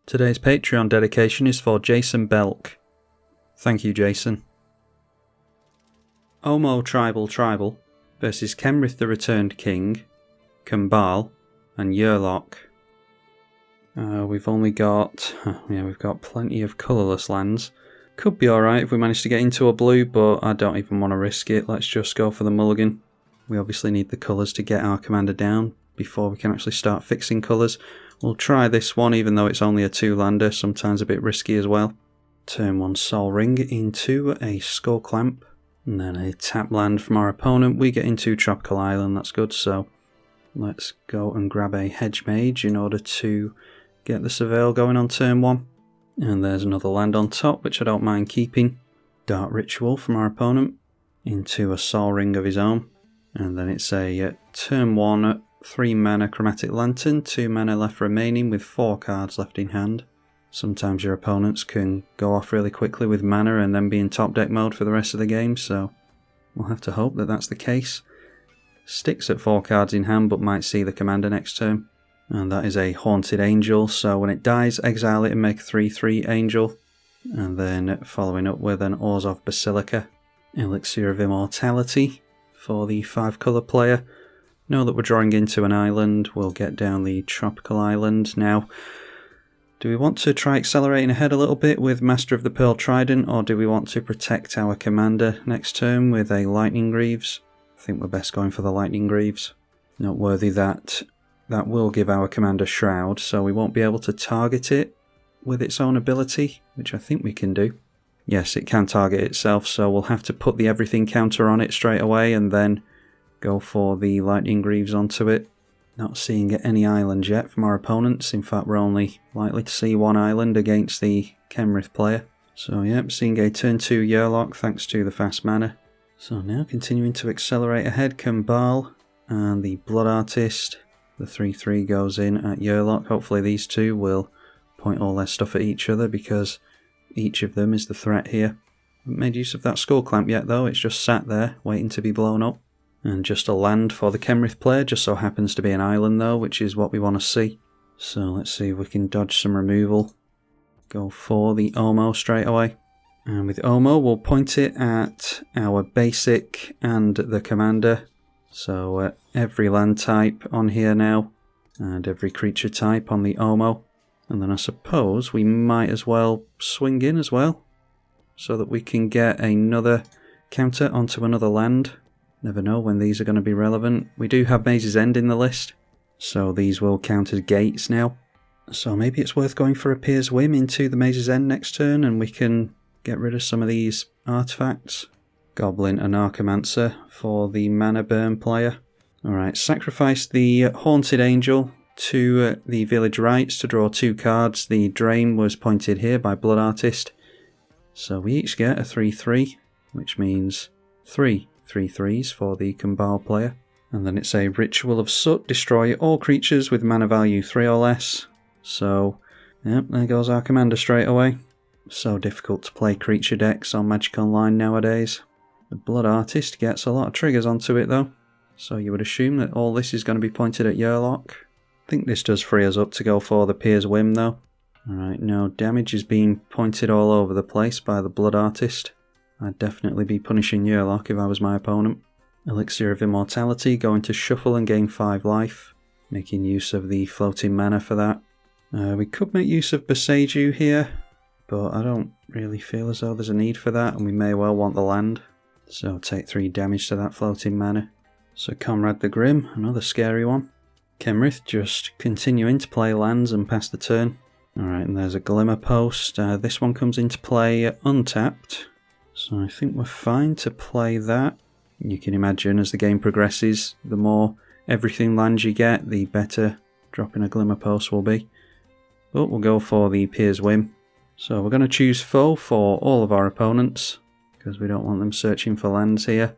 Today's Patreon dedication is for Jason Belk. Thank you, Jason. Omo Tribal versus Kenrith the Returned King, Kambal, and Yurlok. We've only got... we've got plenty of colourless lands. Could be alright if we manage to get into a blue, but I don't even want to risk it. Let's just go for the mulligan. We obviously need the colours to get our commander down before we can actually start fixing colours. We'll try this one, even though it's only a 2-lander, sometimes a bit risky as well. Turn 1 Sol Ring into a Skull Clamp, and then a tap land from our opponent. We get into Tropical Island, that's good, so let's go and grab a Hedge Mage in order to get the Surveil going on turn 1. And there's another land on top, which I don't mind keeping. Dark Ritual from our opponent into a Sol Ring of his own. And then it's a turn 1 3 mana Chromatic Lantern, 2 mana left remaining with 4 cards left in hand. Sometimes your opponents can go off really quickly with mana and then be in top deck mode for the rest of the game, so we'll have to hope that that's the case. Sticks at 4 cards in hand but might see the commander next turn. And that is a Haunted Angel, so when it dies, exile it and make a 3/3 Angel. And then following up with an Orzhov Basilica. Elixir of Immortality for the 5-colour player. Know that we're drawing into an island, we'll get down the Tropical Island. Now, do we want to try accelerating ahead a little bit with Master of the Pearl Trident, or do we want to protect our commander next turn with a Lightning Greaves? I think we're best going for the Lightning Greaves. Noteworthy that will give our commander Shroud, so we won't be able to target it with its own ability, which I think we can do. Yes, it can target itself, so we'll have to put the everything counter on it straight away and then go for the Lightning Greaves onto it. Not seeing any islands yet from our opponents. In fact, we're only likely to see 1 island against the Kenrith player. So yep, seeing a turn 2 Yurlok thanks to the fast mana. So now continuing to accelerate ahead, Kambal and the Blood Artist. The 3/3 goes in at Yurlok. Hopefully these two will point all their stuff at each other because each of them is the threat here. Haven't made use of that Skull Clamp yet though, it's just sat there waiting to be blown up. And just a land for the Kenrith player, just so happens to be an island though, which is what we want to see. So let's see if we can dodge some removal. Go for the Omo straight away. And with Omo we'll point it at our basic and the commander. So every land type on here now, and every creature type on the Omo. And then I suppose we might as well swing in as well, so that we can get another counter onto another land. Never know when these are going to be relevant. We do have Maze's End in the list, so these will count as gates now. So maybe it's worth going for a Pier's Whim into the Maze's End next turn and we can get rid of some of these artifacts. Goblin and Archimancer for the mana burn player. Alright, sacrifice the Haunted Angel to the Village Rites to draw 2 cards. The Drain was pointed here by Blood Artist. So we each get a 3/3, which means 3 3/3s for the Kambal player. And then it's a Ritual of Soot, destroy all creatures with mana value 3 or less. So, yep, there goes our commander straight away. So difficult to play creature decks on Magic Online nowadays. The Blood Artist gets a lot of triggers onto it though, so you would assume that all this is going to be pointed at Yurlok. I think this does free us up to go for the Pier's Whim though. Alright, no damage is being pointed all over the place by the Blood Artist. I'd definitely be punishing Yurlok if I was my opponent. Elixir of Immortality, going to shuffle and gain 5 life, making use of the floating mana for that. We could make use of Boseiju here, but I don't really feel as though there's a need for that, and we may well want the land. So take 3 damage to that floating mana. So Comrade the Grim, another scary one. Kenrith just continuing to play lands and pass the turn. Alright, and there's a Glimmer Post. This one comes into play untapped. So I think we're fine to play that. You can imagine as the game progresses, the more everything lands you get, the better dropping a Glimmer Post will be. But we'll go for the Pier's Whim. So we're going to choose foe for all of our opponents, because we don't want them searching for lands here.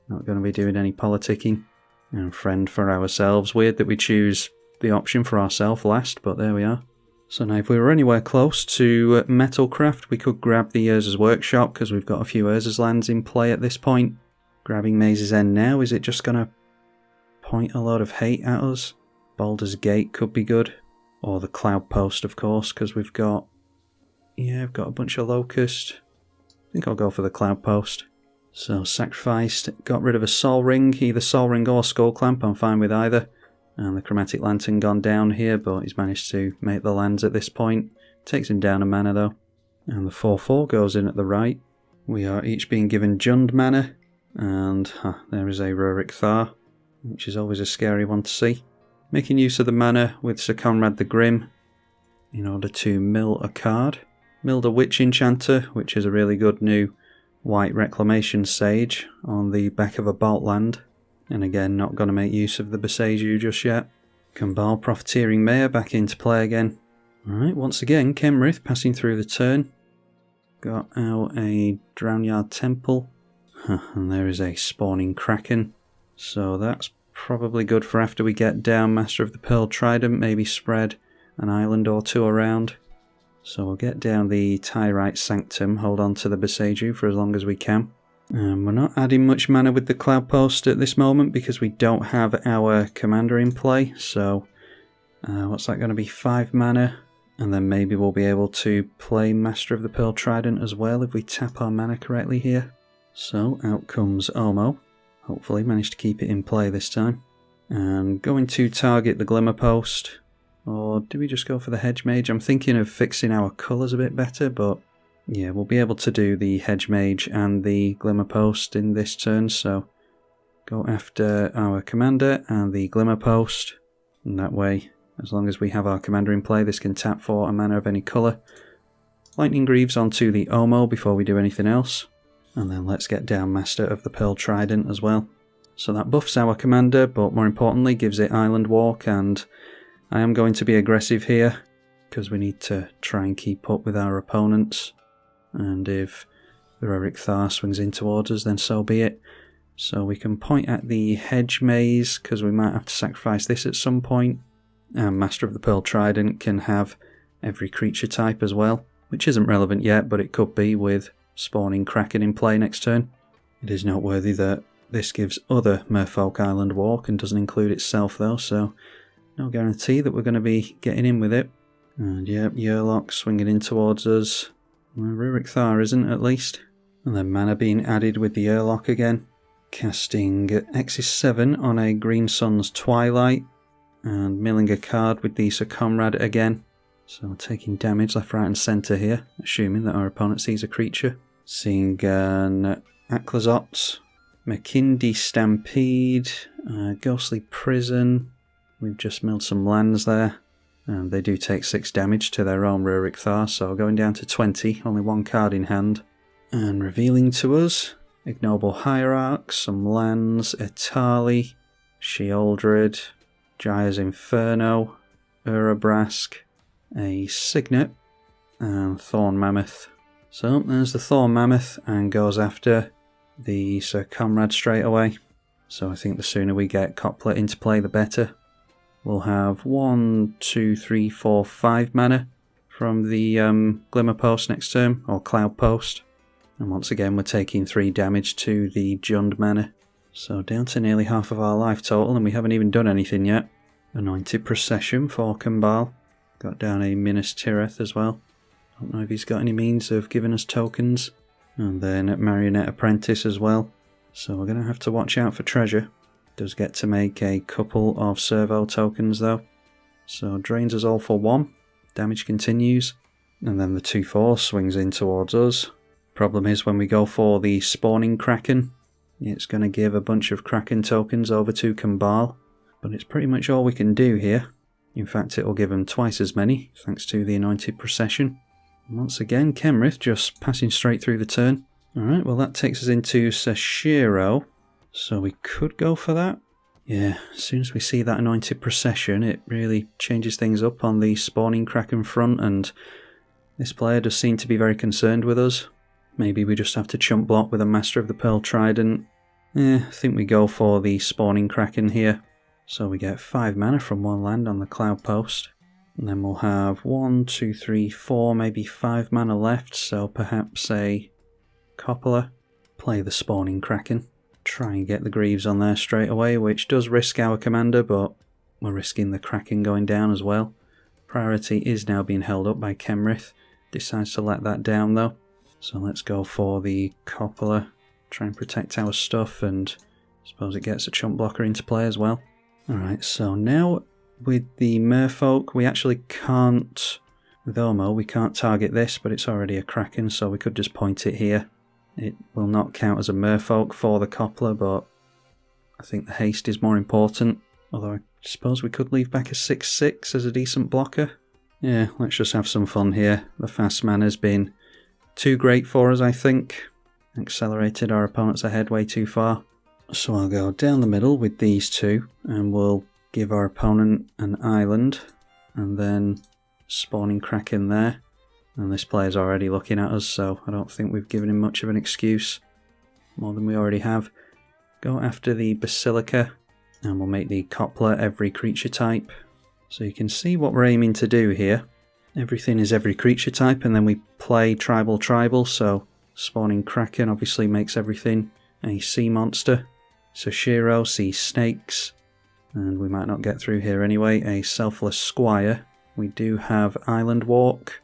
Not going to be doing any politicking. And friend for ourselves. Weird that we choose the option for ourselves last, but there we are. So now if we were anywhere close to Metalcraft, we could grab the Urza's Workshop, because we've got a few Urza's lands in play at this point. Grabbing Maze's End now, is it just going to point a load of hate at us? Baldur's Gate could be good. or the Cloud Post, of course, because we've got, yeah, we've got a bunch of Locust. I think I'll go for the Cloud Post. So sacrificed, got rid of a Sol Ring, either Sol Ring or Skull Clamp, I'm fine with either. And the Chromatic Lantern gone down here, but he's managed to make the lands at this point. Takes him down a mana though. And the 4/4 goes in at the right. We are each being given Jund mana, and there is a Rurik Thar, which is always a scary one to see. Making use of the mana with Sir Conrad the Grim in order to mill a card. Milled a Witch Enchanter, which is a really good new white Reclamation Sage on the back of a Bolt land. And again, not going to make use of the Beseju just yet. Kambal Profiteering Mayor back into play again. Alright, once again, Kenrith passing through the turn. Got out a Drownyard Temple. And there is a Spawning Kraken. So that's probably good for after we get down Master of the Pearl Trident, maybe spread an island or two around. So we'll get down the Tyrite Sanctum, hold on to the Beseju for as long as we can. We're not adding much mana with the Cloud Post at this moment because we don't have our commander in play. So what's that going to be, 5 mana? And then maybe we'll be able to play Master of the Pearl Trident as well if we tap our mana correctly here. So out comes Omo. Hopefully managed to keep it in play this time. And going to target the Glimmer Post. Or do we just go for the Hedge Mage? I'm thinking of fixing our colours a bit better, but yeah, we'll be able to do the Hedge Mage and the Glimmer Post in this turn, so go after our commander and the Glimmer Post, and that way, as long as we have our commander in play, this can tap for a mana of any colour. Lightning Greaves onto the Omo before we do anything else, and then let's get down Master of the Pearl Trident as well. So that buffs our commander, but more importantly gives it Island Walk, and I am going to be aggressive here, because we need to try and keep up with our opponents. And if the Rurik Thar swings in towards us, then so be it. So we can point at the Hedge Maze, because we might have to sacrifice this at some point. And Master of the Pearl Trident can have every creature type as well, which isn't relevant yet, but it could be with Spawning Kraken in play next turn. It is noteworthy that this gives other Merfolk Island Walk and doesn't include itself though, so no guarantee that we're going to be getting in with it. And yep, Yurlok swinging in towards us. Well, Rurik Thar isn't, at least. And then mana being added with the Yurlok again. Casting Xyz 7 on a Green Sun's Twilight. And milling a card with the Sir Conrad again. So taking damage left, right and centre here, assuming that our opponent sees a creature. Seeing an Aclazotz, Makindi Stampede, Ghostly Prison. We've just milled some lands there. And they do take 6 damage to their own Rurik Thar, so going down to 20, only 1 card in hand. And revealing to us, Ignoble Hierarch, some lands, Etali, Sheoldred, Jaya's Inferno, Urabrask, a Signet, and Thorn Mammoth. So there's the Thorn Mammoth, and goes after the Sir Conrad straight away. So I think the sooner we get Couplet into play, the better. We'll have 1, 2, 3, 4, 5 mana from the Glimmer Post next turn, or Cloud Post. And once again we're taking 3 damage to the Jund mana. So down to nearly half of our life total, and we haven't even done anything yet. Anointed Procession for Kambal. Got down a Minas Tirith as well. Don't know if he's got any means of giving us tokens. And then Marionette Apprentice as well. So we're going to have to watch out for treasure. Does get to make a couple of servo tokens though. So drains us all for 1. Damage continues. And then the 2/4 swings in towards us. Problem is when we go for the Spawning Kraken, it's going to give a bunch of Kraken tokens over to Kambal. But it's pretty much all we can do here. In fact, it will give them twice as many, thanks to the Anointed Procession. And once again, Kenrith just passing straight through the turn. Alright, well that takes us into Sashiro. So we could go for that. Yeah, as soon as we see that Anointed Procession, it really changes things up on the Spawning Kraken front, and this player does seem to be very concerned with us. Maybe we just have to chump block with a Master of the Pearl Trident. I think we go for the Spawning Kraken here. So we get 5 mana from 1 land on the Cloud Post. And then we'll have 1, 2, 3, 4, maybe 5 mana left, so perhaps a Coppola. Play the Spawning Kraken. Try and get the Greaves on there straight away, which does risk our commander, but we're risking the Kraken going down as well. priority is now being held up by Kenrith. Decides to let that down though. So let's go for the Coppola. Try and protect our stuff, and I suppose it gets a chump blocker into play as well. Alright, so now with the Merfolk, we actually can't, with Omo, we can't target this, but it's already a Kraken, so we could just point it here. It will not count as a Merfolk for the Coppola, but I think the haste is more important. Although I suppose we could leave back a 6/6 as a decent blocker. Yeah, let's just have some fun here. The fast mana's been too great for us, I think. Accelerated our opponents ahead way too far. So I'll go down the middle with these two, and we'll give our opponent an island, and then spawning Kraken there. And this player's already looking at us, so I don't think we've given him much of an excuse. More than we already have. Go after the Basilica, and we'll make the Coppola every creature type. So you can see what we're aiming to do here. Everything is every creature type, and then we play tribal, so spawning Kraken obviously makes everything a sea monster. Soshiro, sea snakes, and we might not get through here anyway. A Selfless Squire. We do have Island Walk,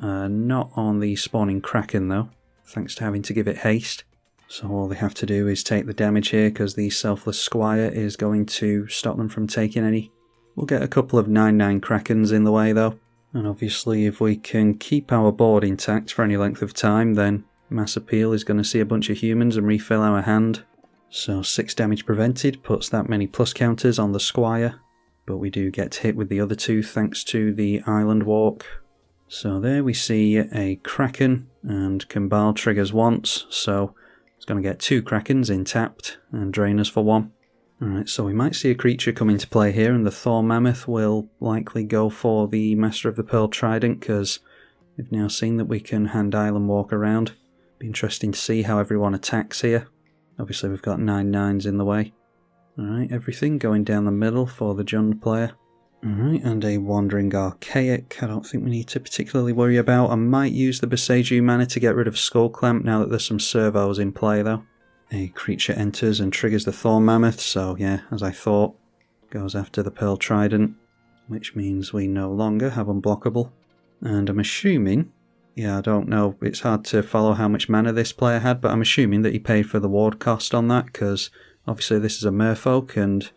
not on the spawning Kraken though, thanks to having to give it haste. So all they have to do is take the damage here, because the Selfless Squire is going to stop them from taking any. We'll get a couple of 9/9 Krakens in the way though, and obviously if we can keep our board intact for any length of time, then Mass Appeal is going to see a bunch of humans and refill our hand. So 6 damage prevented puts that many plus counters on the Squire, but we do get hit with the other two thanks to the Island Walk. So there we see a Kraken, and Kambal triggers once, so it's going to get 2 Krakens in tapped and drain us for 1. Alright, so we might see a creature come into play here, and the Thor Mammoth will likely go for the Master of the Pearl Trident, because we've now seen that we can hand Island Walk around. Be interesting to see how everyone attacks here. Obviously we've got 9/9s in the way. Alright, everything going down the middle for the Jund player. Alright, and a Wandering Archaic. I don't think we need to particularly worry about. I might use the Beseju mana to get rid of Skull Clamp now that there's some servos in play though. A creature enters and triggers the Thorn Mammoth, so yeah, as I thought, goes after the Pearl Trident, which means we no longer have unblockable. And I'm assuming, yeah, I don't know, it's hard to follow how much mana this player had, but I'm assuming that he paid for the ward cost on that, because obviously this is a Merfolk and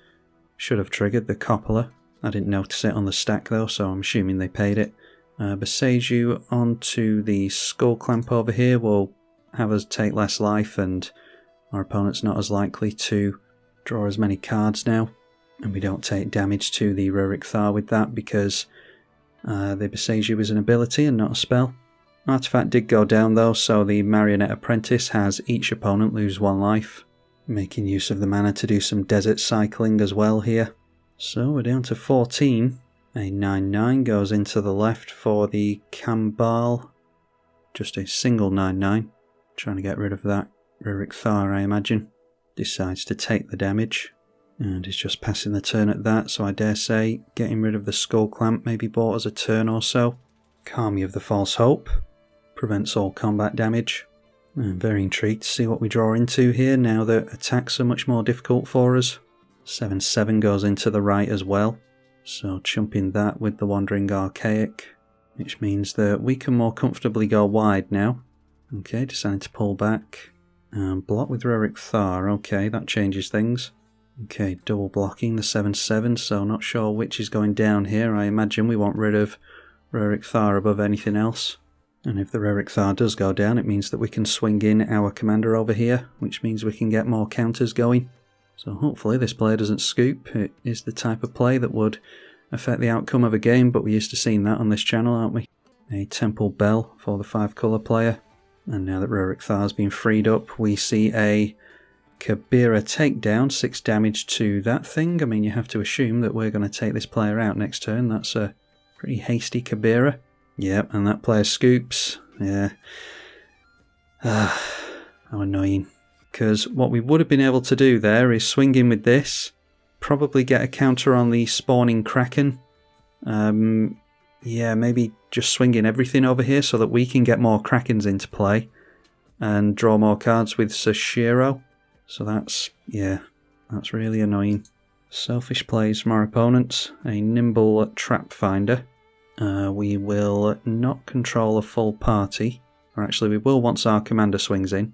should have triggered the Coppola. I didn't notice it on the stack though, so I'm assuming they paid it. Beseju onto the Skull Clamp over here will have us take less life, and our opponent's not as likely to draw as many cards now. And we don't take damage to the Rurik Thar with that, because the Beseju is an ability and not a spell. Artifact did go down though, so the Marionette Apprentice has each opponent lose 1 life, making use of the mana to do some desert cycling as well here. So we're down to 14. A 9/9 goes into the left for the Kambal. Just a single 9/9. Trying to get rid of that Rurik Thar, I imagine. Decides to take the damage, and is just passing the turn at that, so I dare say getting rid of the Skull Clamp maybe bought us a turn or so. Karmi of the False Hope prevents all combat damage. I'm very intrigued to see what we draw into here now that attacks are much more difficult for us. 7/7 goes into the right as well, so chumping that with the Wandering Archaic, which means that we can more comfortably go wide now. Okay, deciding to pull back. Block with Rurik Thar, okay, that changes things. Okay, double blocking the 7/7, so not sure which is going down here. I imagine we want rid of Rurik Thar above anything else. And if the Rurik Thar does go down, it means that we can swing in our commander over here, which means we can get more counters going. So hopefully this player doesn't scoop. It is the type of play that would affect the outcome of a game, but we're used to seeing that on this channel, aren't we? A Temple Bell for the 5-colour player. And now that Rurik Thar's been freed up, we see a Kabira takedown, 6 damage to that thing. I mean, you have to assume that we're going to take this player out next turn. That's a pretty hasty Kabira. Yep, and that player scoops. Yeah. How annoying. Because what we would have been able to do there is swing in with this, probably get a counter on the spawning Kraken. Yeah, maybe just swing in everything over here so that we can get more Krakens into play and draw more cards with Soshiro. So that's, yeah, that's really annoying. Selfish plays from our opponents. A Nimble Trap Finder. We will not control a full party. Or actually, we will once our commander swings in.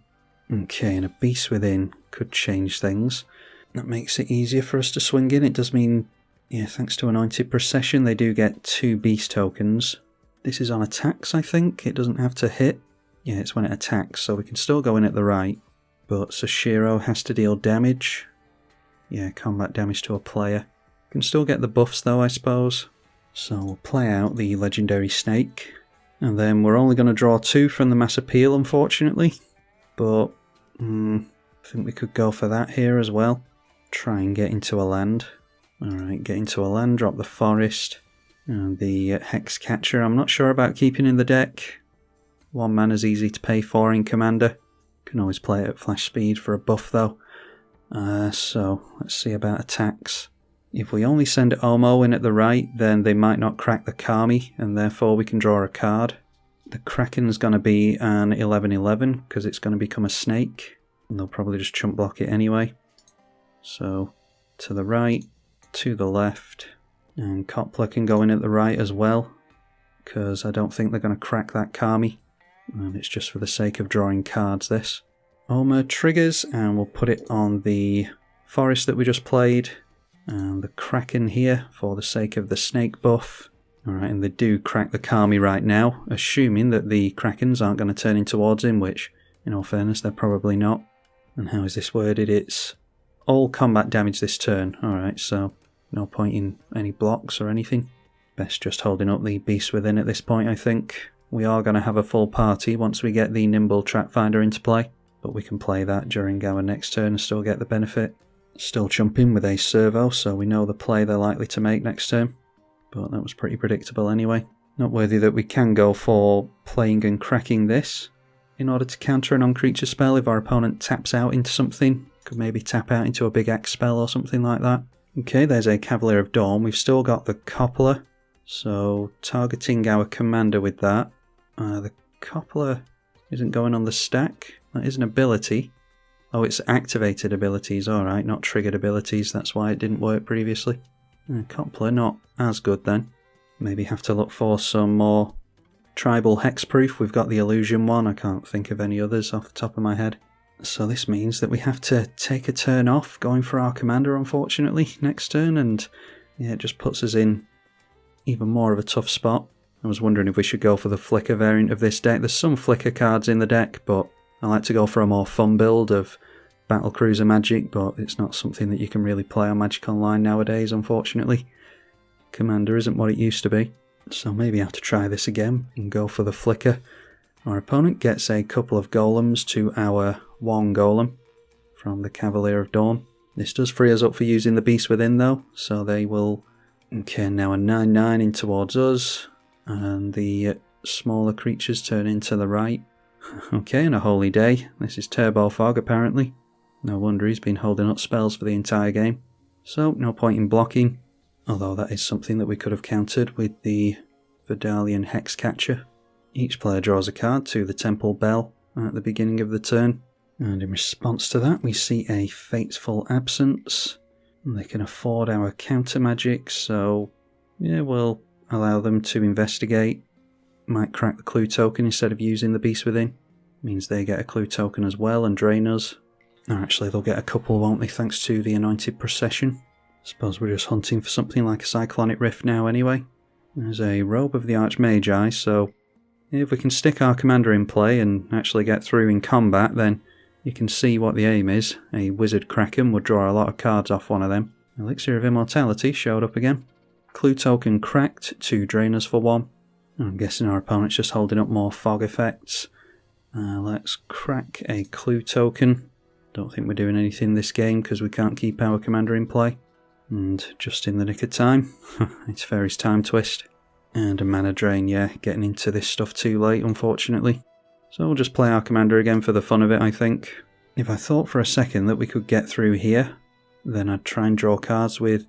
Okay, and a beast within could change things. That makes it easier for us to swing in. It does mean, yeah, thanks to Anointed Procession, they do get 2 beast tokens. This is on attacks, I think. It doesn't have to hit. Yeah, it's when it attacks, so we can still go in at the right. But Sashiro has to deal damage. Yeah, combat damage to a player. Can still get the buffs though, I suppose. So we'll play out the Legendary Snake. And then we're only going to draw 2 from the Mass Appeal, unfortunately. But I think we could go for that here as well. Try and get into a land. Alright, get into a land, drop the forest. And the Hex Catcher, I'm not sure about keeping in the deck. 1 mana's easy to pay for in Commander. Can always play it at flash speed for a buff though. So let's see about attacks. If we only send Omo in at the right, then they might not crack the Kami, and therefore we can draw a card. The Kraken's going to be an 11/11 because it's going to become a snake. And they'll probably just chump block it anyway. So to the right, to the left. And Koppler can go in at the right as well, because I don't think they're going to crack that Kami. And it's just for the sake of drawing cards, this. Oma triggers, and we'll put it on the forest that we just played. And the Kraken here, for the sake of the snake buff. Alright, and they do crack the Kami right now, assuming that the Krakens aren't going to turn in towards him, which, in all fairness, they're probably not. And how is this worded? It's all combat damage this turn. Alright, so no point in any blocks or anything. Best just holding up the beast within at this point, I think. We are going to have a full party once we get the Nimble Trap Finder into play, but we can play that during our next turn and still get the benefit. Still chumping with a servo, so we know the play they're likely to make next turn, but that was pretty predictable anyway. Noteworthy that we can go for playing and cracking this in order to counter a non-creature spell if our opponent taps out into something. Could maybe tap out into a big X spell or something like that. Okay, there's a Cavalier of Dawn. We've still got the Koppler, so targeting our commander with that. The Koppler isn't going on the stack. That is an ability. Oh, it's activated abilities, alright, not triggered abilities. That's why it didn't work previously. Koppler, not as good then. Maybe have to look for some more tribal hexproof. We've got the illusion one. I can't think of any others off the top of my head. So this means that we have to take a turn off going for our commander, unfortunately, next turn, and yeah, it just puts us in even more of a tough spot. I was wondering if we should go for the Flicker variant of this deck. There's some Flicker cards in the deck, but I like to go for a more fun build of Battlecruiser Magic, but it's not something that you can really play on Magic Online nowadays, unfortunately. Commander isn't what it used to be, so maybe I have to try this again and go for the Flicker. Our opponent gets a couple of golems to our 1 golem from the Cavalier of Dawn. This does free us up for using the Beast Within though, so they will... Okay, now a 9/9 in towards us, and the smaller creatures turn into the right. Okay, and a Holy Day. This is Turbo Fog apparently. No wonder he's been holding up spells for the entire game. So, no point in blocking, although that is something that we could have countered with the Verdalian Hex Catcher. Each player draws a card to the Temple Bell at the beginning of the turn, and in response to that we see a Fateful Absence. And they can afford our counter magic, so yeah, we'll allow them to investigate. Might crack the clue token instead of using the Beast Within. Means they get a clue token as well and drain us. Or actually they'll get a couple, won't they, thanks to the Anointed Procession. Suppose we're just hunting for something like a Cyclonic Rift now anyway. There's a Robe of the Archmagi, so if we can stick our commander in play and actually get through in combat, then you can see what the aim is. A Wizard Kraken would draw a lot of cards off one of them. Elixir of Immortality showed up again. Clue token cracked to drain us for 1. I'm guessing our opponent's just holding up more fog effects. Let's crack a clue token. Don't think we're doing anything this game because we can't keep our commander in play. And just in the nick of time, it's Fairy's Time Twist. And a mana drain, yeah, getting into this stuff too late, unfortunately. So we'll just play our commander again for the fun of it, I think. If I thought for a second that we could get through here, then I'd try and draw cards with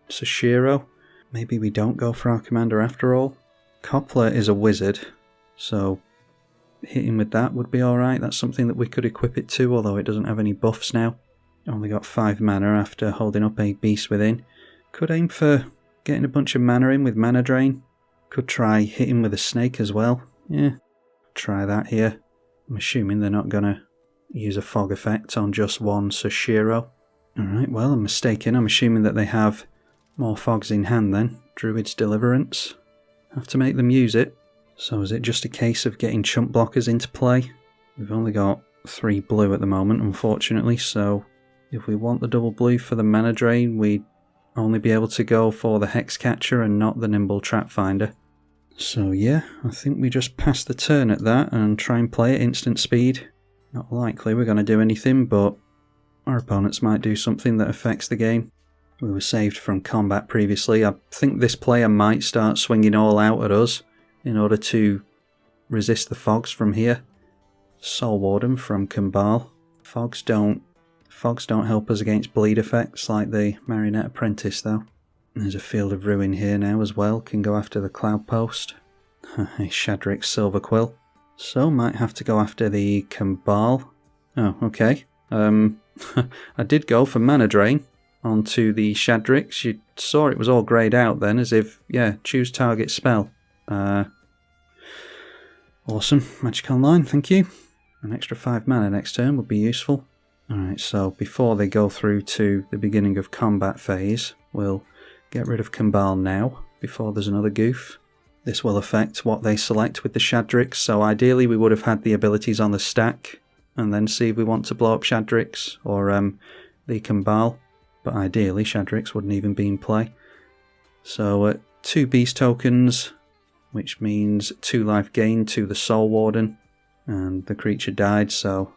Sashiro. Maybe we don't go for our commander after all. Koppler is a wizard, so hitting with that would be alright. That's something that we could equip it to, although it doesn't have any buffs now. Only got 5 mana after holding up a Beast Within. Could aim for getting a bunch of mana in with Mana Drain. Could try hitting with a snake as well. Yeah, try that here. I'm assuming they're not going to use a fog effect on just one Soshiro. Alright, well, I'm mistaken. I'm assuming that they have more fogs in hand then. Druid's Deliverance. Have to make them use it. So is it just a case of getting chump blockers into play? We've only got 3 blue at the moment, unfortunately, so if we want the double blue for the mana drain, we'd only be able to go for the Hex Catcher and not the Nimble Trap Finder. So yeah, I think we just pass the turn at that and try and play at instant speed. Not likely we're going to do anything, but our opponents might do something that affects the game. We were saved from combat previously. I think this player might start swinging all out at us in order to resist the fogs from here. Soul Warden from Kambal. Fogs don't help us against bleed effects like the Marionette Apprentice though. There's a Field of Ruin here now as well, can go after the Cloud Post. A Shadric's Silver Quill. So might have to go after the Kambal. Oh, okay. I did go for Mana Drain onto the Shadrix. You saw it was all greyed out then, as if, yeah, choose target spell. Awesome. Magic Online, thank you. An extra 5 mana next turn would be useful. Alright, so before they go through to the beginning of combat phase, we'll get rid of Kambal now, before there's another goof. This will affect what they select with the Shadrix, so ideally we would have had the abilities on the stack, and then see if we want to blow up Shadrix, or the Kambal. But ideally Shadrix wouldn't even be in play. So 2 beast tokens, which means 2 life gain to the Soul Warden, and the creature died, so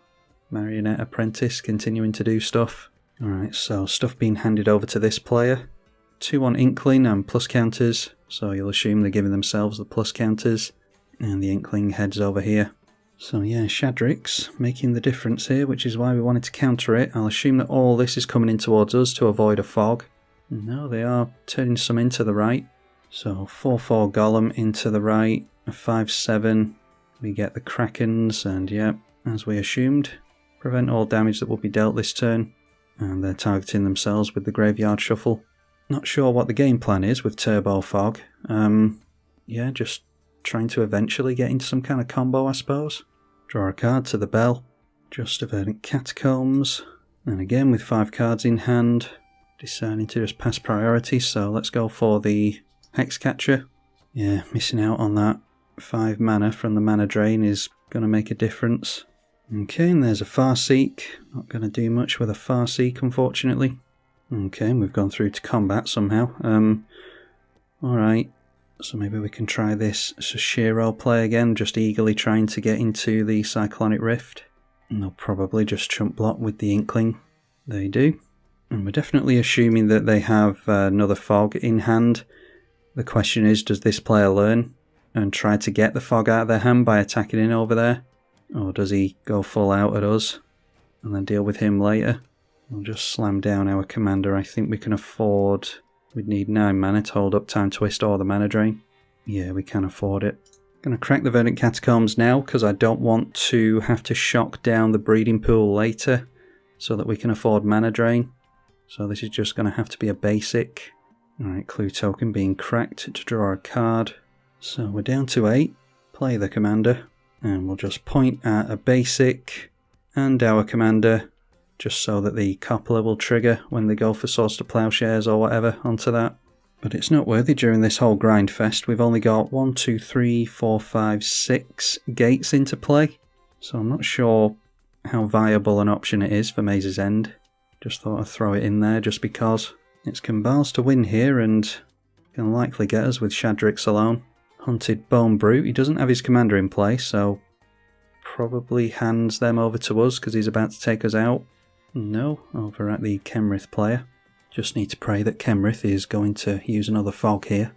Marionette Apprentice continuing to do stuff. Alright, so stuff being handed over to this player. 2 on Inkling and plus counters, so you'll assume they're giving themselves the plus counters, and the Inkling heads over here. So yeah, Shadrix making the difference here, which is why we wanted to counter it. I'll assume that all this is coming in towards us to avoid a fog. No, they are turning some into the right. So 4/4 Golem into the right, a 5/7. We get the Krakens, and yeah, as we assumed, prevent all damage that will be dealt this turn. And they're targeting themselves with the Graveyard Shuffle. Not sure what the game plan is with Turbo Fog. Yeah, just trying to eventually get into some kind of combo, I suppose. Draw a card to the bell. Just a Verdant Catacombs. And again with 5 cards in hand, deciding to just pass priority, so let's go for the Hex Catcher. Yeah, missing out on that 5 mana from the mana drain is going to make a difference. Okay, and there's a Farseek. Not going to do much with a Farseek, unfortunately. Okay, we've gone through to combat somehow. Alright, so maybe we can try this Soshiro play again, just eagerly trying to get into the Cyclonic Rift. And they'll probably just chump block with the Inkling. They do. And we're definitely assuming that they have another fog in hand. The question is, does this player learn and try to get the fog out of their hand by attacking in over there? Or does he go full out at us and then deal with him later? We'll just slam down our commander. I think we can afford... We'd need 9 mana to hold up Time Twist or the Mana Drain. Yeah, we can afford it. Gonna crack the Verdant Catacombs now because I don't want to have to shock down the Breeding Pool later so that we can afford Mana Drain. So this is just going to have to be a basic. Alright, Clue Token being cracked to draw a card. So we're down to 8. Play the commander. And we'll just point at a basic and our commander, just so that the coupler will trigger when they go for Swords to Plowshares or whatever onto that. But it's noteworthy during this whole grind fest, we've only got 1, 2, 3, 4, 5, 6 gates into play. So I'm not sure how viable an option it is for Maze's End. Just thought I'd throw it in there just because. It's Kambal's to win here and can likely get us with Shadrix alone. Hunted Bone Brute, he doesn't have his commander in play, so probably hands them over to us because he's about to take us out. No, over at the Kenrith player. Just need to pray that Kenrith is going to use another fog here,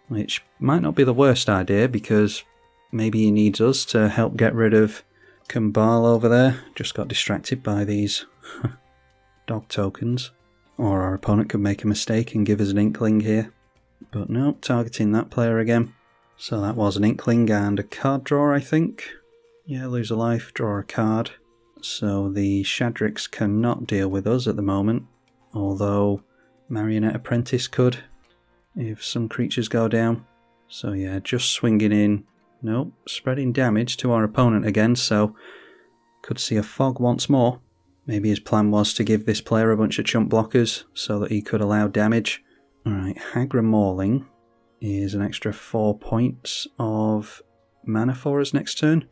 which might not be the worst idea because maybe he needs us to help get rid of Kambal over there. Just got distracted by these dog tokens. Or our opponent could make a mistake and give us an Inkling here. But no, targeting that player again. So that was an Inkling and a card draw, I think. Yeah, lose a life, draw a card. So the Shadrix cannot deal with us at the moment, although Marionette Apprentice could, if some creatures go down. So yeah, just swinging in. Nope, spreading damage to our opponent again, so could see a fog once more. Maybe his plan was to give this player a bunch of chump blockers so that he could allow damage. Alright, Hagra Mauling is an extra 4 points of mana for us next turn.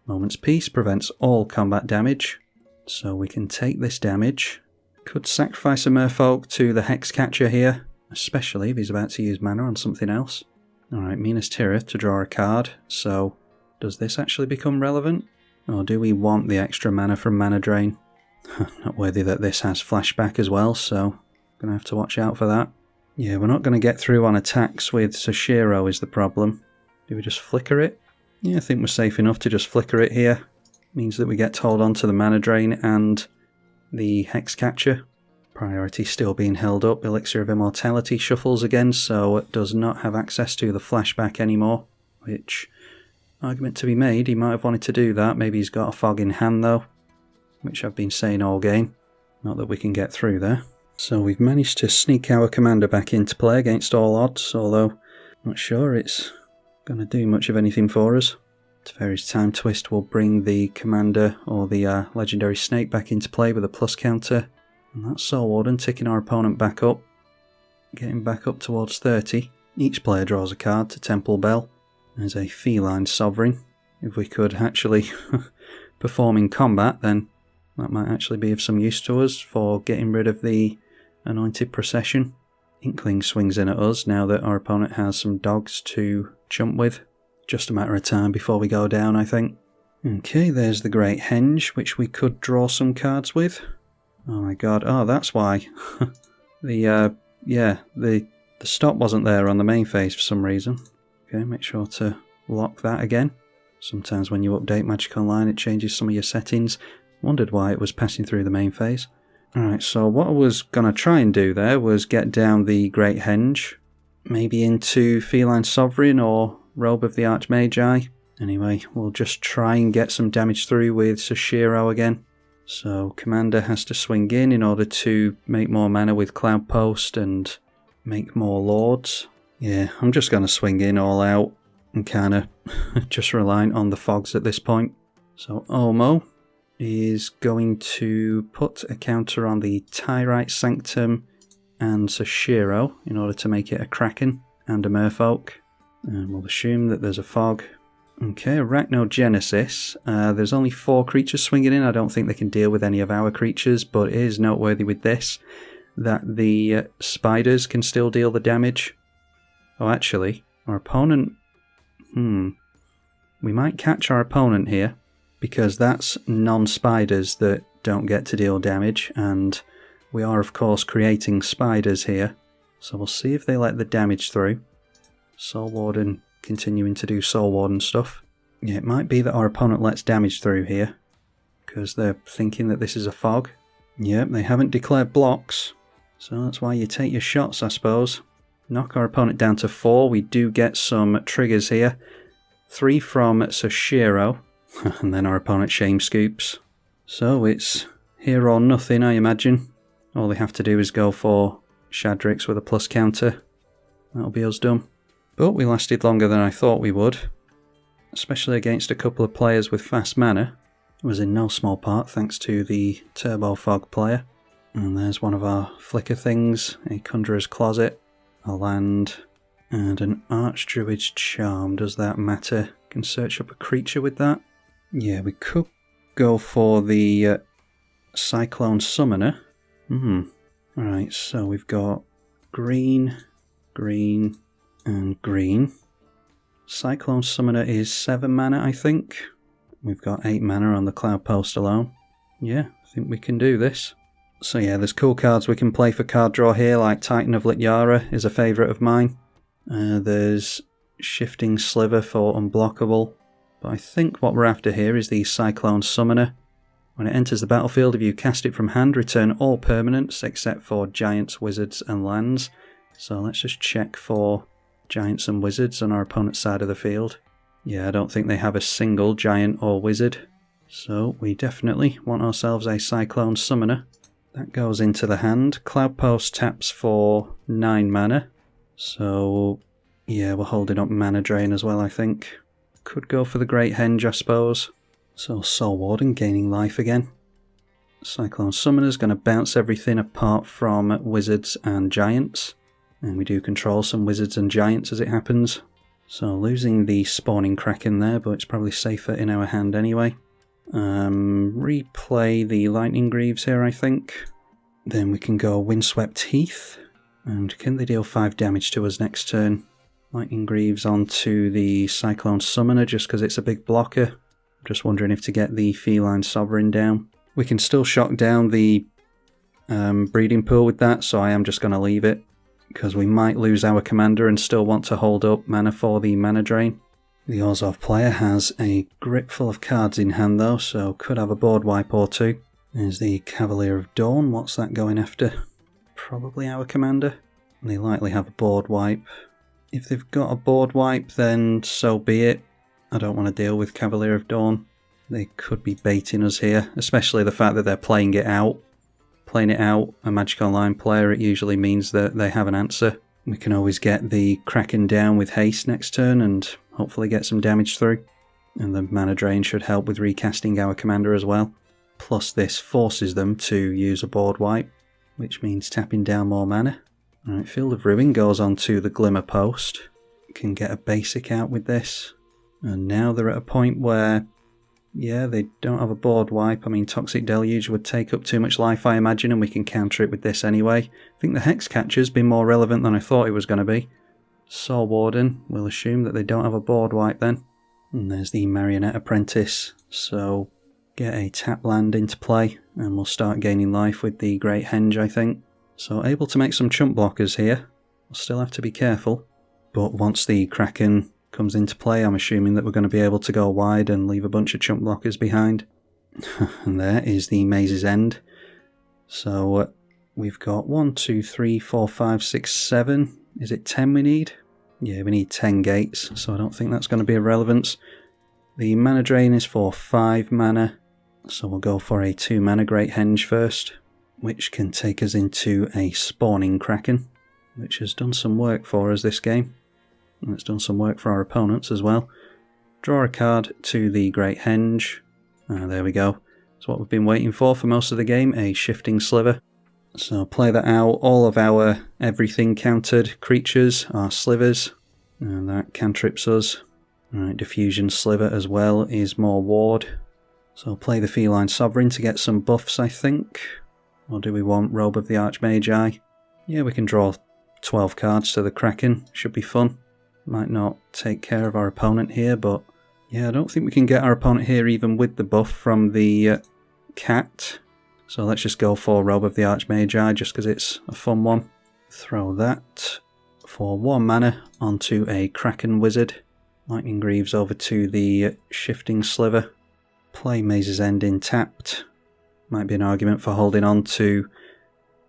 Moment's Peace prevents all combat damage, so we can take this damage. Could sacrifice a Merfolk to the Hex Catcher here, especially if he's about to use mana on something else. Alright, Minas Tirith to draw a card, so does this actually become relevant? Or do we want the extra mana from Mana Drain? Not worthy that this has flashback as well, so gonna have to watch out for that. Yeah, we're not going to get through on attacks with Soshiro is the problem. Do we just flicker it? Yeah, I think we're safe enough to just flicker it here. Means that we get to hold on to the Mana Drain and the Hex Catcher. Priority still being held up. Elixir of Immortality shuffles again, so it does not have access to the flashback anymore. Which, argument to be made, he might have wanted to do that. Maybe he's got a fog in hand though, which I've been saying all game. Not that we can get through there. So we've managed to sneak our commander back into play against all odds, although not sure it's going to do much of anything for us. Teferi's Time Twist will bring the commander or the legendary snake back into play with a plus counter. And that's Soul Warden ticking our opponent back up, getting back up towards 30. Each player draws a card to Temple Bell. There's a Feline Sovereign. If we could actually perform in combat, then that might actually be of some use to us for getting rid of the Anointed Procession. Inkling swings in at us now that our opponent has some dogs to chump with. Just a matter of time before we go down, I think. Okay, there's the Great Henge, which we could draw some cards with. Oh my god, oh that's why. The stop wasn't there on the main phase for some reason. Okay, make sure to lock that again. Sometimes when you update Magic Online it changes some of your settings. Wondered why it was passing through the main phase. Alright, so what I was going to try and do there was get down the Great Henge. Maybe into Feline Sovereign or Robe of the Archmagi. Anyway, we'll just try and get some damage through with Soshiro again. So Commander has to swing in order to make more mana with Cloud Post and make more Lords. Yeah, I'm just going to swing in all out and kind of just relying on the fogs at this point. So Omo is going to put a counter on the Tyrite Sanctum and Soshiro in order to make it a Kraken and a Merfolk. And we'll assume that there's a fog. Okay, Arachnogenesis. There's only 4 creatures swinging in. I don't think they can deal with any of our creatures, but it is noteworthy with this that the spiders can still deal the damage. Oh, actually, our opponent... We might catch our opponent here, because that's non-spiders that don't get to deal damage, and we are, of course, creating spiders here. So we'll see if they let the damage through. Soul Warden continuing to do Soul Warden stuff. Yeah, it might be that our opponent lets damage through here, because they're thinking that this is a fog. Yep, they haven't declared blocks, so that's why you take your shots, I suppose. Knock our opponent down to 4. We do get some triggers here. 3 from Soshiro, and then our opponent shame scoops. So it's here or nothing, I imagine. All they have to do is go for Shadrix with a plus counter. That'll be us done. But we lasted longer than I thought we would, especially against a couple of players with fast mana. It was in no small part thanks to the Turbo Fog player. And there's one of our flicker things, a Conjurer's Closet, a land, and an Archdruid's Charm. Does that matter? Can search up a creature with that. Yeah, we could go for the Cyclone Summoner. Right, so we've got green, green, and green. Cyclone Summoner is 7 mana, I think. We've got 8 mana on the Cloud Post alone. Yeah, I think we can do this. So yeah, there's cool cards we can play for card draw here, like Titan of Lityara is a favourite of mine. There's Shifting Sliver for unblockable. But I think what we're after here is the Cyclone Summoner. When it enters the battlefield, if you cast it from hand, return all permanents except for giants, wizards, and lands. So let's just check for giants and wizards on our opponent's side of the field. Yeah, I don't think they have a single giant or wizard. So we definitely want ourselves a Cyclone Summoner. That goes into the hand. Cloud Post taps for 9 mana. So Yeah, we're holding up mana drain as well, I think. Could go for the Great Henge, I suppose. So Soul Warden gaining life again. Cyclone Summoner's going to bounce everything apart from wizards and giants. And we do control some wizards and giants as it happens. So losing the spawning Kraken there, but it's probably safer in our hand anyway. Replay the Lightning Greaves here, I think. Then we can go Windswept Heath. And can they deal 5 damage to us next turn? Lightning Greaves onto the Cyclone Summoner just because it's a big blocker. Just wondering if to get the Feline Sovereign down. We can still shock down the breeding pool with that, so I am just going to leave it. Because we might lose our commander and still want to hold up mana for the mana drain. The Orzhov player has a grip full of cards in hand though, so could have a board wipe or two. There's the Cavalier of Dawn. What's that going after? Probably our commander. They likely have a board wipe. If they've got a board wipe, then so be it. I don't want to deal with Cavalier of Dawn. They could be baiting us here, especially the fact that they're playing it out. Playing it out, a Magic Online player, it usually means that they have an answer. We can always get the Kraken down with haste next turn and hopefully get some damage through. And the mana drain should help with recasting our commander as well. Plus this forces them to use a board wipe, which means tapping down more mana. Alright, Field of Ruin goes on to the Glimmer Post. Can get a basic out with this. And now they're at a point where, yeah, they don't have a board wipe. I mean, Toxic Deluge would take up too much life, I imagine, and we can counter it with this anyway. I think the Hex Catcher's been more relevant than I thought it was going to be. Soul Warden, we'll assume that they don't have a board wipe then. And there's the Marionette Apprentice. So get a tap land into play, and we'll start gaining life with the Great Henge, I think. So able to make some chump blockers here. We'll still have to be careful. But once the Kraken comes into play, I'm assuming that we're going to be able to go wide and leave a bunch of chump blockers behind. And there is the Maze's End. So we've got 1, 2, 3, 4, 5, 6, 7. Is it 10 we need? Yeah, we need 10 gates, so I don't think that's going to be of relevance. The mana drain is for 5 mana, so we'll go for a 2 mana Great Henge first, which can take us into a spawning Kraken, which has done some work for us this game. And it's done some work for our opponents as well. Draw a card to the Great Henge. There we go. It's what we've been waiting for most of the game, a Shifting Sliver. So play that out. All of our everything countered creatures are slivers. And that cantrips us. Alright, Diffusion Sliver as well is more ward. So play the Feline Sovereign to get some buffs, I think. Or do we want Robe of the Archmagi? Yeah, we can draw 12 cards to the Kraken. Should be fun. Might not take care of our opponent here, but yeah, I don't think we can get our opponent here even with the buff from the cat. So let's just go for Robe of the Archmagi just because it's a fun one. Throw that for 1 mana onto a Kraken Wizard. Lightning Greaves over to the Shifting Sliver. Play Maze's End in tapped. Might be an argument for holding on to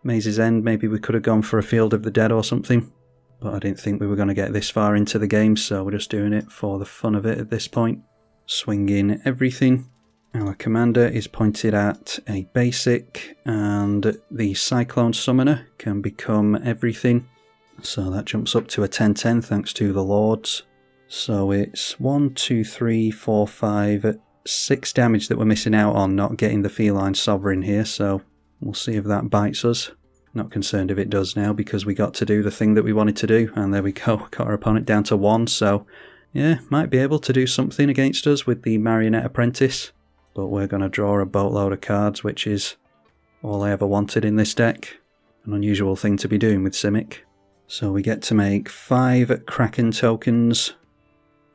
Maze's End. Maybe we could have gone for a Field of the Dead or something. But I didn't think we were going to get this far into the game, so we're just doing it for the fun of it at this point. Swinging everything. Our commander is pointed at a basic, and the Cyclone Summoner can become everything. So that jumps up to a 10/10 thanks to the Lords. So it's 1, 2, 3, 4, 5, 6 damage that we're missing out on not getting the Feline Sovereign here, so we'll see if that bites us. Not concerned if it does now, because we got to do the thing that we wanted to do, and there we go, got our opponent down to 1, so yeah, might be able to do something against us with the Marionette Apprentice, but we're going to draw a boatload of cards, which is all I ever wanted in this deck. An unusual thing to be doing with Simic. So we get to make 5 Kraken tokens,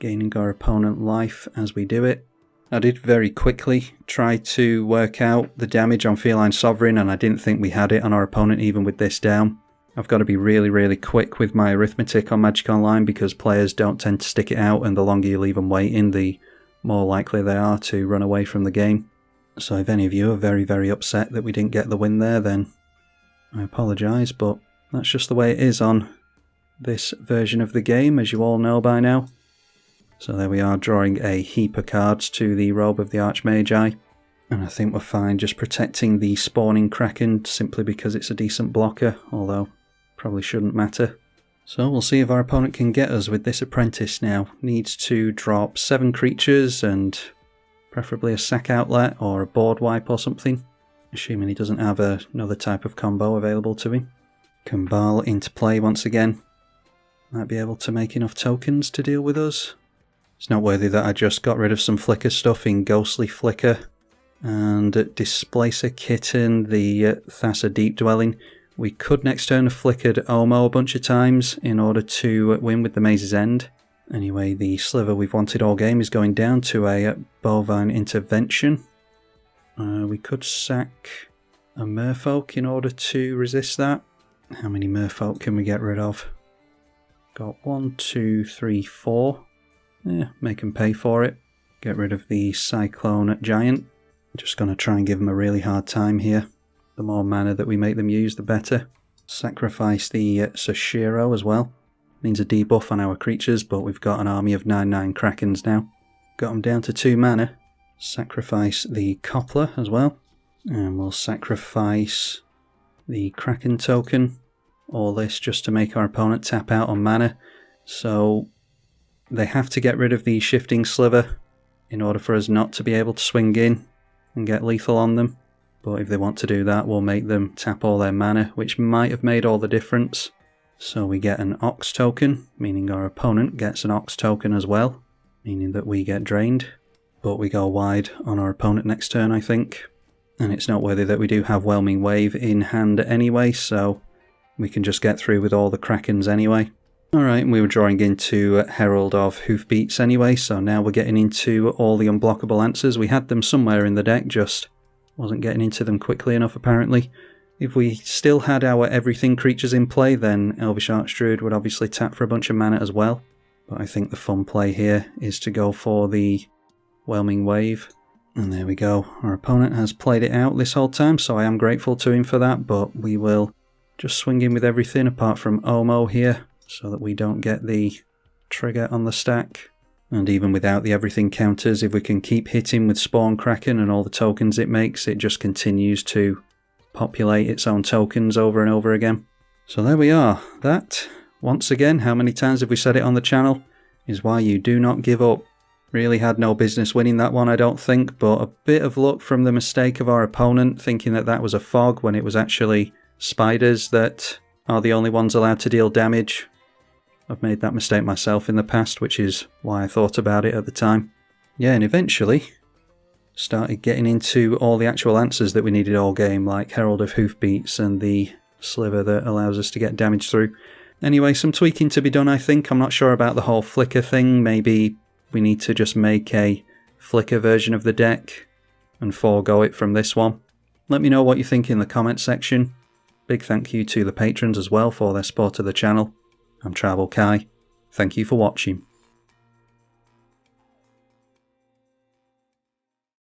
gaining our opponent life as we do it. I did very quickly try to work out the damage on Feline Sovereign, and I didn't think we had it on our opponent even with this down. I've got to be really quick with my arithmetic on Magic Online because players don't tend to stick it out, and the longer you leave them waiting, the more likely they are to run away from the game. So if any of you are very upset that we didn't get the win there, then I apologise, but that's just the way it is on this version of the game, as you all know by now. So there we are, drawing a heap of cards to the Robe of the Archmagi. And I think we're fine just protecting the spawning Kraken simply because it's a decent blocker, although probably shouldn't matter. So we'll see if our opponent can get us with this apprentice now. Needs to drop 7 creatures and preferably a sack outlet or a board wipe or something. Assuming he doesn't have another type of combo available to him. Kambal into play once again. Might be able to make enough tokens to deal with us. It's noteworthy that I just got rid of some flicker stuff in Ghostly Flicker and Displacer Kitten, the Thassa Deep Dwelling. We could next turn have flickered Omo a bunch of times in order to win with the Maze's End. Anyway, the sliver we've wanted all game is going down to a Bovine Intervention. We could sack a Merfolk in order to resist that. How many Merfolk can we get rid of? Got 1, 2, 3, 4. Yeah, make them pay for it. Get rid of the Cyclone Giant. Just going to try and give them a really hard time here. The more mana that we make them use, the better. Sacrifice the Sashiro as well. Means a debuff on our creatures, but we've got an army of 9/9 Krakens now. Got them down to 2 mana. Sacrifice the Coupler as well. And we'll sacrifice the Kraken token. All this just to make our opponent tap out on mana. So they have to get rid of the Shifting Sliver in order for us not to be able to swing in and get lethal on them. But if they want to do that, we'll make them tap all their mana, which might have made all the difference. So we get an Ox token, meaning our opponent gets an Ox token as well, meaning that we get drained. But we go wide on our opponent next turn, I think. And it's noteworthy that we do have Whelming Wave in hand anyway, so we can just get through with all the Krakens anyway. Alright, we were drawing into Herald of Hoofbeats anyway, so now we're getting into all the unblockable answers. We had them somewhere in the deck, just wasn't getting into them quickly enough apparently. If we still had our everything creatures in play, then Elvish Archdruid would obviously tap for a bunch of mana as well. But I think the fun play here is to go for the Whelming Wave. And there we go. Our opponent has played it out this whole time, so I am grateful to him for that, but we will just swing in with everything apart from Omo here, so that we don't get the trigger on the stack. And even without the everything counters, if we can keep hitting with Spawn Kraken and all the tokens it makes, it just continues to populate its own tokens over and over again. So there we are. That, once again, how many times have we said it on the channel, is why you do not give up. Really had no business winning that one, I don't think, but a bit of luck from the mistake of our opponent, thinking that that was a fog when it was actually spiders that are the only ones allowed to deal damage. I've made that mistake myself in the past, which is why I thought about it at the time. Yeah, and eventually started getting into all the actual answers that we needed all game, like Herald of Hoofbeats and the sliver that allows us to get damage through. Anyway, some tweaking to be done, I think. I'm not sure about the whole flicker thing. Maybe we need to just make a flicker version of the deck and forego it from this one. Let me know what you think in the comment section. Big thank you to the patrons as well for their support of the channel. I'm Tribalkai. Thank you for watching.